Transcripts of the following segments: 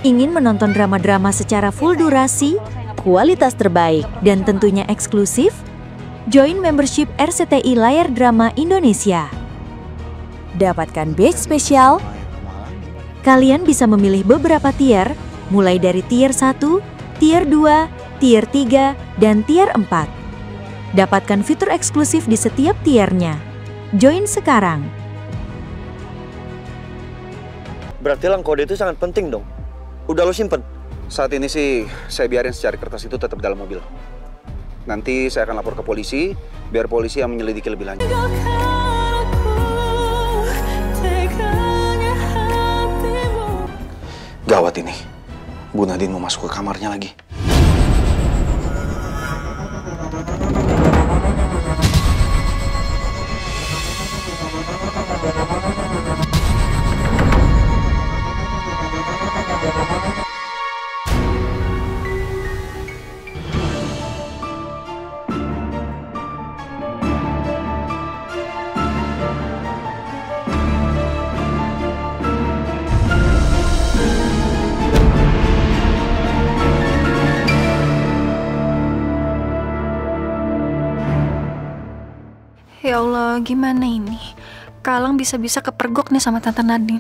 Ingin menonton drama-drama secara full durasi, kualitas terbaik, dan tentunya eksklusif? Join membership RCTI Layar Drama Indonesia. Dapatkan batch spesial. Kalian bisa memilih beberapa tier, mulai dari tier 1, tier 2, tier 3, dan tier 4. Dapatkan fitur eksklusif di setiap tiernya. Join sekarang. Berarti lang kode itu sangat penting dong. Udah lo simpen? Saat ini sih saya biarin secari kertas itu tetap dalam mobil. Nanti saya akan lapor ke polisi, biar polisi yang menyelidiki lebih lanjut. Gawat ini, Bu Nadine mau masuk ke kamarnya lagi. Ya Allah, gimana ini? Kalang bisa-bisa kepergok nih sama Tante Nadine.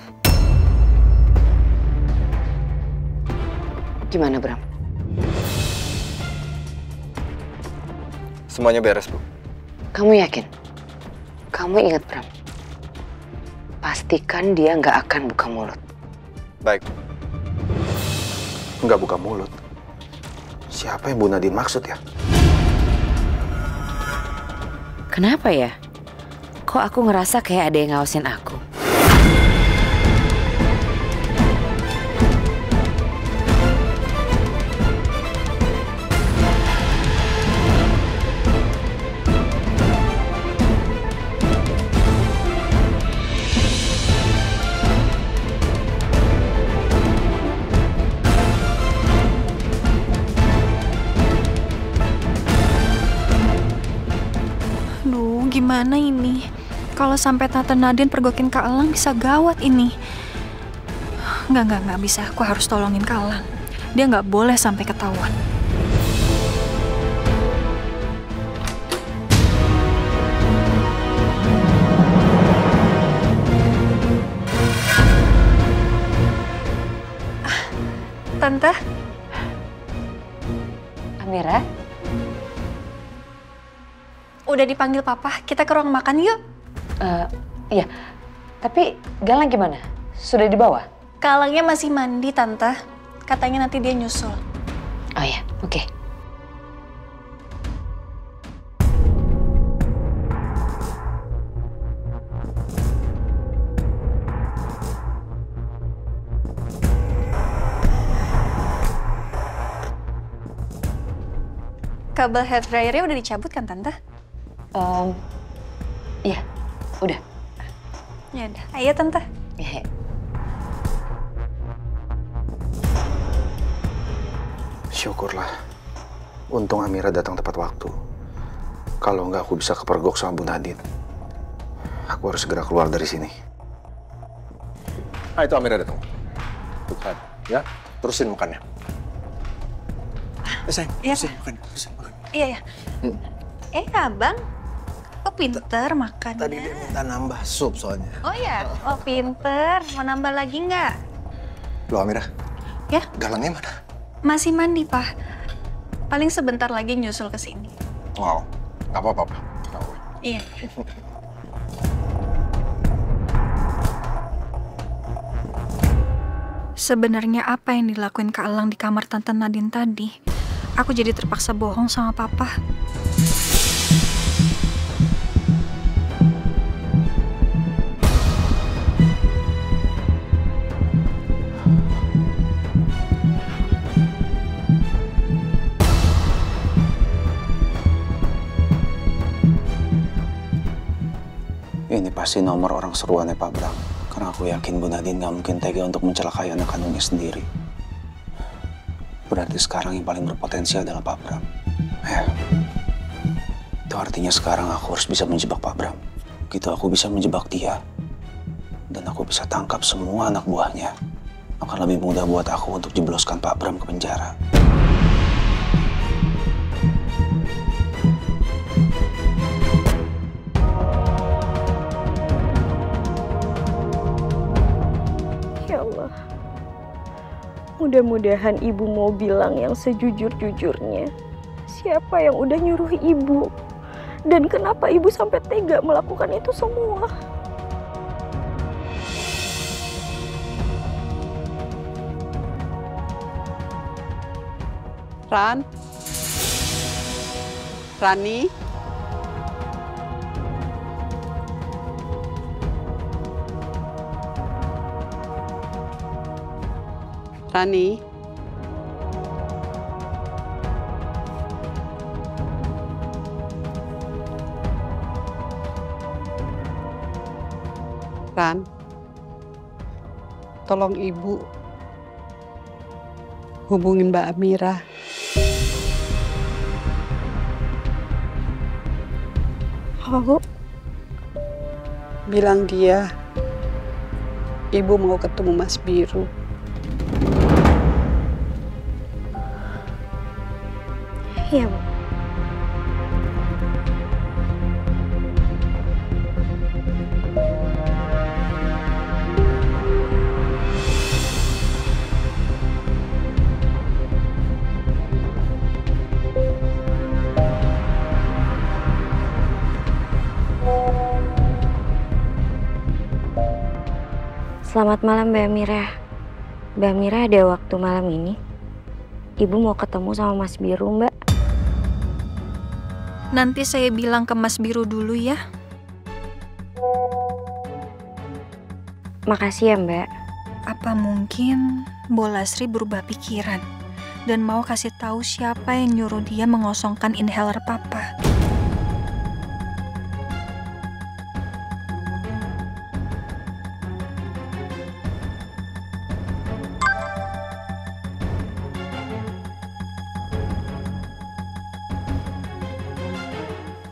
Gimana, Bram? Semuanya beres, Bu. Kamu yakin? Kamu ingat, Bram? Pastikan dia nggak akan buka mulut. Baik. Nggak buka mulut. Siapa yang Bu Nadine maksud ya? Kenapa ya? Kok aku ngerasa kayak ada yang ngawasin aku? Duh, gimana ini? Kalau sampai Tante Nadine pergokin Kak Elang bisa gawat ini. Nggak bisa. Aku harus tolongin Kak Elang. Dia nggak boleh sampai ketahuan. Tante? Amira? Udah dipanggil Papa, kita ke ruang makan yuk. Iya. Tapi Galang gimana? Sudah dibawa? Kalangnya masih mandi, Tante. Katanya nanti dia nyusul. Oh ya, oke. Kabel hair dryernya udah dicabut kan, Tante? Iya, udah. Ya udah, ayo Tante. Iya. Syukurlah. Untung Amira datang tepat waktu. Kalau nggak aku bisa kepergok sama Bu Nadine. Aku harus segera keluar dari sini. Ah, itu Amira datang. Tuhan, ya. Terusin makannya. Sayang, Iya, terusin makan. Terusin makan. Iya. Abang. Oh, pinter makannya. Tadi dia minta nambah sup soalnya. Oh ya, oh pinter. Mau nambah lagi nggak? Loh Amira, Ya, galangnya mana? masih mandi, Pak. Paling sebentar lagi nyusul ke sini. Wow, nggak apa-apa. Nggak apa-apa. Iya. Sebenarnya apa yang dilakuin Kak Elang di kamar Tante Nadine tadi? Aku jadi terpaksa bohong sama Papa. Ini pasti nomor orang seruannya Pak Bram. Karena aku yakin Bu Nadine nggak mungkin tega untuk mencelakai anak kandungnya sendiri. Berarti sekarang yang paling berpotensi adalah Pak Bram. Ya. Itu artinya sekarang aku harus bisa menjebak Pak Bram. Gitu aku bisa menjebak dia. Dan aku bisa tangkap semua anak buahnya. akan lebih mudah buat aku untuk jebloskan Pak Bram ke penjara. Ya Allah, mudah-mudahan ibu mau bilang yang sejujur-jujurnya. Siapa yang udah nyuruh ibu? Dan kenapa ibu sampai tega melakukan itu semua? Rani? Rani? Ran, tolong ibu hubungin Mbak Amira. Apa, Bu? Bilang dia, ibu mau ketemu Mas Biru. Iya, Bu. Selamat malam, Mbak Amira. Mbak Amira ada waktu malam ini? Ibu mau ketemu sama Mas Biru, Mbak. Nanti saya bilang ke Mas Biru dulu ya. Makasih ya, Mbak. Apa mungkin Bolasri berubah pikiran dan mau kasih tahu siapa yang nyuruh dia mengosongkan inhaler Papa?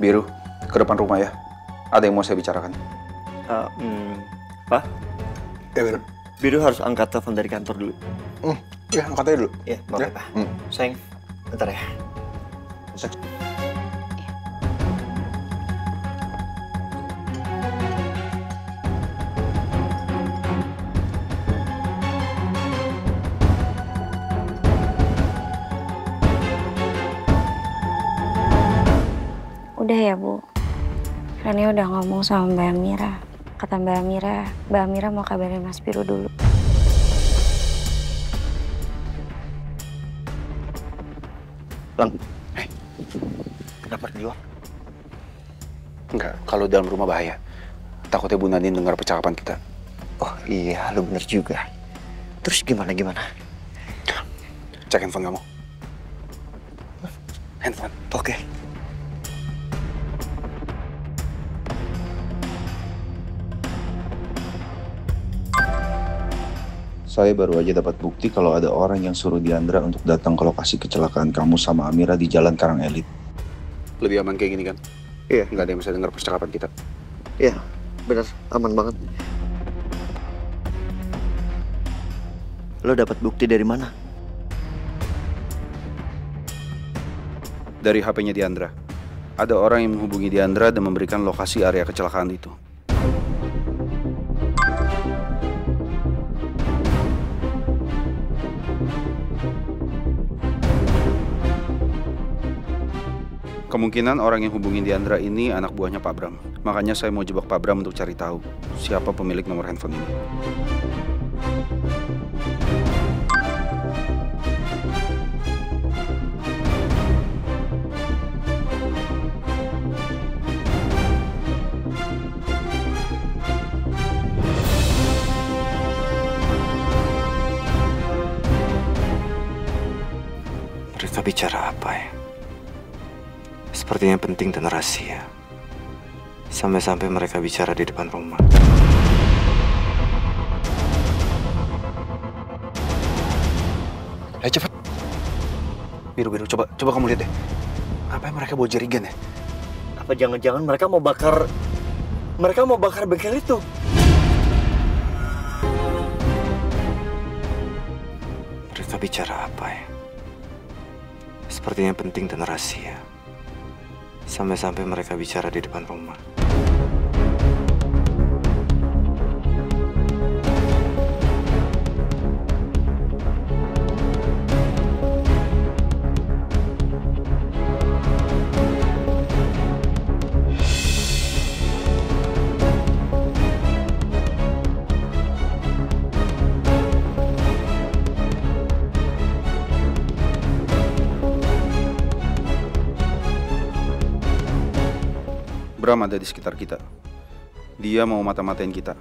Biru, ke depan rumah ya. Ada yang mau saya bicarakan. Pak, Ya, Biru. Biru harus angkat telepon dari kantor dulu. Ya, angkat aja dulu. Iya, maaf ya, Pak. Sayang, bentar ya. Udah ya, Bu. Rani udah ngomong sama Mbak Amira. Kata Mbak Amira mau kabarin Mas Biru dulu. Lang, kenapa di luar? Enggak, kalau dalam rumah bahaya. Takutnya Bu Nadine dengar percakapan kita. Oh iya, lu bener juga. Terus gimana? Cek handphone kamu. Handphone. Oke. Saya baru aja dapat bukti kalau ada orang yang suruh Diandra untuk datang ke lokasi kecelakaan kamu sama Amira di Jalan Karang Elit. Lebih aman kayak gini kan? Iya. Nggak ada yang bisa dengar percakapan kita. Iya, bener. Aman banget. Lo dapat bukti dari mana? Dari HP-nya Diandra. Ada orang yang menghubungi Diandra dan memberikan lokasi area kecelakaan itu. Kemungkinan orang yang hubungin Diandra ini anak buahnya Pak Bram. Makanya saya mau jebak Pak Bram untuk cari tahu siapa pemilik nomor handphone ini. Mereka bicara apa ya? Sepertinya penting dan rahasia. Sampai-sampai mereka bicara di depan rumah. Ayo cepet. Biru, coba kamu lihat deh. Apa yang mereka bawa jerigen ya? Apa jangan-jangan mereka mau bakar bengkel itu? Mereka bicara apa ya? Sepertinya penting dan rahasia. Sampai-sampai mereka bicara di depan rumah. Bram ada di sekitar kita. Dia mau mata-matain kita.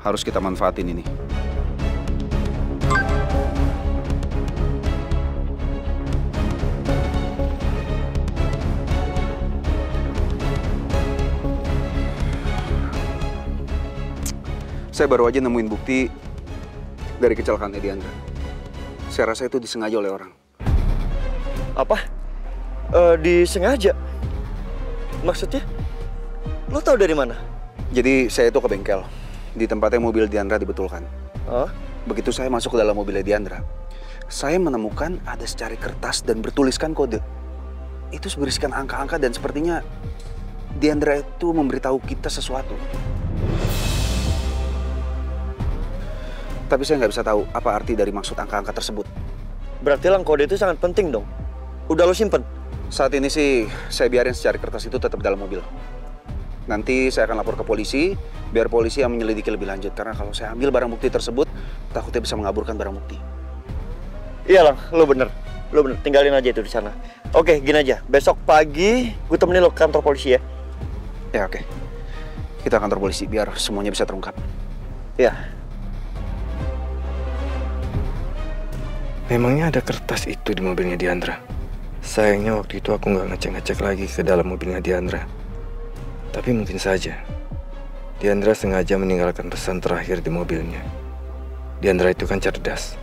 Harus kita manfaatin ini. Saya baru aja nemuin bukti dari kecelakaan Diandra. Saya rasa itu disengaja oleh orang. Apa? Disengaja? Maksudnya? Lo tahu dari mana? Jadi saya itu ke bengkel, di tempatnya mobil Diandra dibetulkan. Begitu saya masuk ke dalam mobilnya Diandra, saya menemukan ada secari kertas dan bertuliskan kode. Itu berisikan angka-angka dan sepertinya Diandra itu memberitahu kita sesuatu. Tapi saya nggak bisa tahu apa arti dari maksud angka-angka tersebut. Berarti lang kode itu sangat penting dong. Udah lo simpen? Saat ini sih saya biarin secari kertas itu tetap dalam mobil. Nanti saya akan lapor ke polisi, biar polisi yang menyelidiki lebih lanjut. Karena kalau saya ambil barang bukti tersebut, takutnya bisa mengaburkan barang bukti. Iya lang, lo bener. Tinggalin aja itu di sana. Oke, gini aja. Besok pagi gue temenin lo ke kantor polisi ya. Ya oke. Kita ke kantor polisi biar semuanya bisa terungkap. Ya. Memangnya ada kertas itu di mobilnya Diandra? Sayangnya waktu itu aku nggak ngecek-ngecek lagi ke dalam mobilnya Diandra. Tapi mungkin saja Diandra sengaja meninggalkan pesan terakhir di mobilnya. Diandra itu kan cerdas.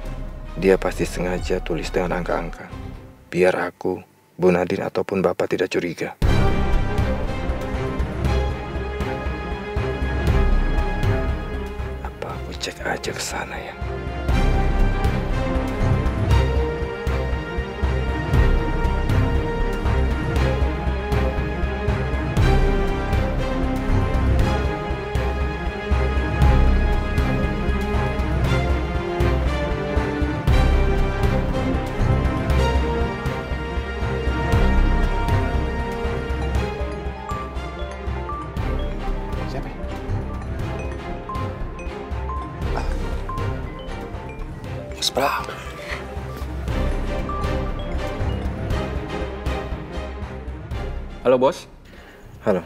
Dia pasti sengaja tulis dengan angka-angka. Biar aku, Bu Nadine ataupun Bapak tidak curiga. Apa aku cek aja ke sana ya? Bram. Halo, Bos. Halo,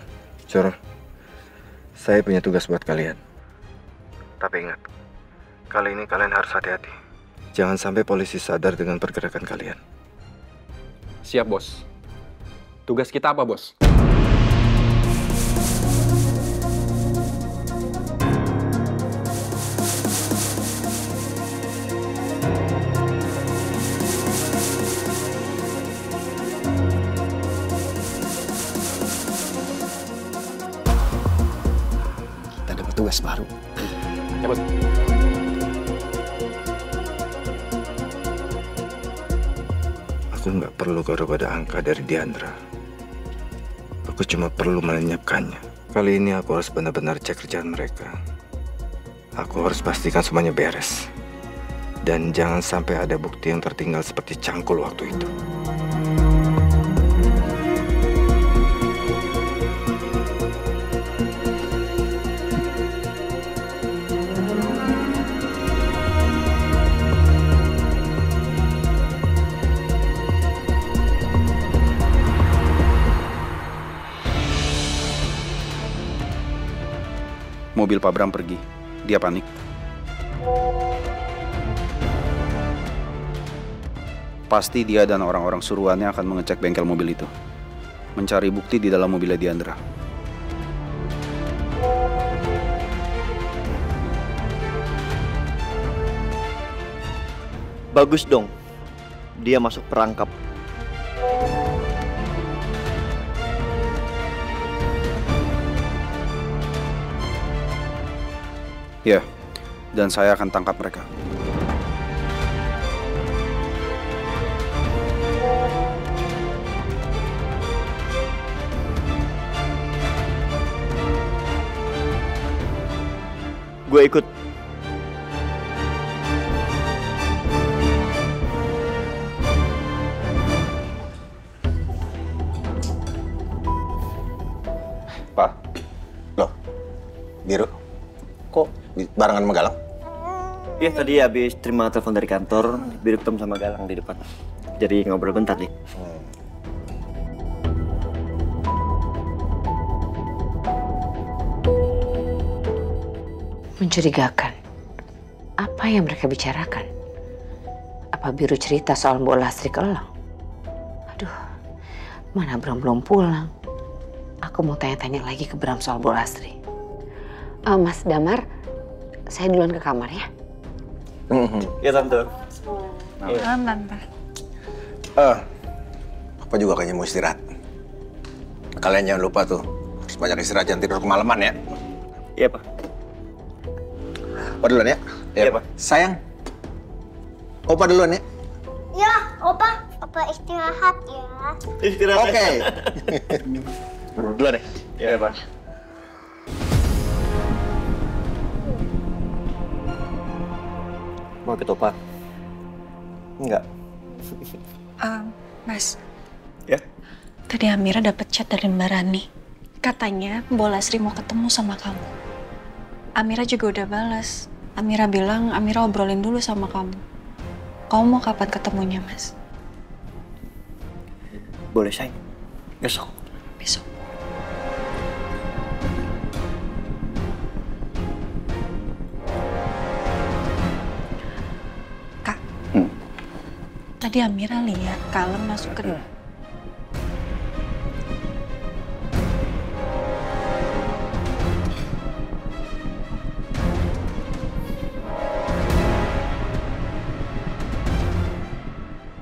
Coro. Saya punya tugas buat kalian. Tapi ingat, kali ini kalian harus hati-hati. Jangan sampai polisi sadar dengan pergerakan kalian. Siap, Bos. Tugas kita apa, Bos? Tugas baru. Ya, Bos. Aku nggak perlu kode-kode angka dari Diandra. Aku cuma perlu melenyapkannya. Kali ini aku harus benar-benar cek kerjaan mereka. Aku harus pastikan semuanya beres. Dan jangan sampai ada bukti yang tertinggal seperti cangkul waktu itu. Mobil Pak Bram pergi. Dia panik. Pasti dia dan orang-orang suruhannya akan mengecek bengkel mobil itu. Mencari bukti di dalam mobilnya Diandra. Bagus dong. Dia masuk perangkap. Ya, dan saya akan tangkap mereka. gue ikut. Pak, loh, Biru, kok barengan sama Galang? Iya, tadi habis terima telepon dari kantor, Biru ketemu sama Galang di depan. Jadi ngobrol bentar nih. Mencurigakan. Apa yang mereka bicarakan? Apa Biru cerita soal Mbok Lastri ke lo? Aduh, mana Bram belum pulang. Aku mau tanya-tanya lagi ke Bram soal Mbok Lastri. Mas Damar, saya duluan ke kamar ya. Iya, Tante. Tante. Papa juga kayaknya mau istirahat. Kalian jangan lupa tuh, harus banyak istirahat, jangan tidur kemalaman ya. Iya, Pak. Opa duluan ya. Iya, Pak. Sayang, Opa duluan ya. Ya, Opa. Opa istirahat ya. Istirahat. Oke. Duluan deh. Iya, Pak. Mau ikut Opa? Enggak. Mas. Ya? Tadi Amira dapat chat dari Mbak Rani. Katanya Mbok Lastri mau ketemu sama kamu. Amira juga udah balas. Amira bilang Amira obrolin dulu sama kamu. Kamu mau kapan ketemunya, Mas? Boleh, sayang. Besok. Besok. Kak. Tadi Amira lihat Kalem masuk ke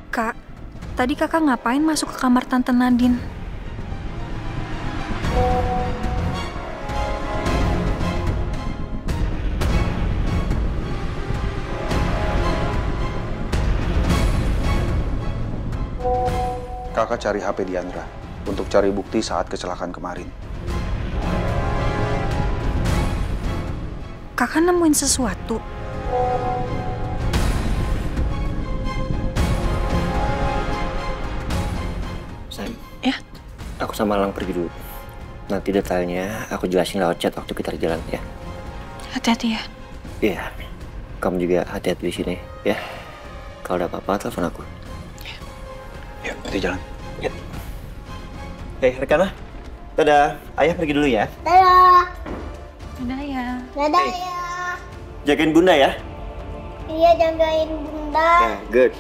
Kak, tadi kakak ngapain masuk ke kamar Tante Nadine? Kakak cari HP Diandra untuk cari bukti saat kecelakaan kemarin. Kakak nemuin sesuatu? Sayang. Ya? Aku sama Lang pergi dulu. Nanti detailnya aku jelasin lewat chat waktu kita jalan ya. Hati-hati ya. Iya. Kamu juga hati-hati di sini ya. Kalau ada apa-apa telepon aku. Yuk, nanti jalan. Ya. Rekana. Dadah. Ayah pergi dulu ya. Dadah. Dadah ya. Dadah ya. Jagain Bunda ya. Iya, jagain Bunda. Good.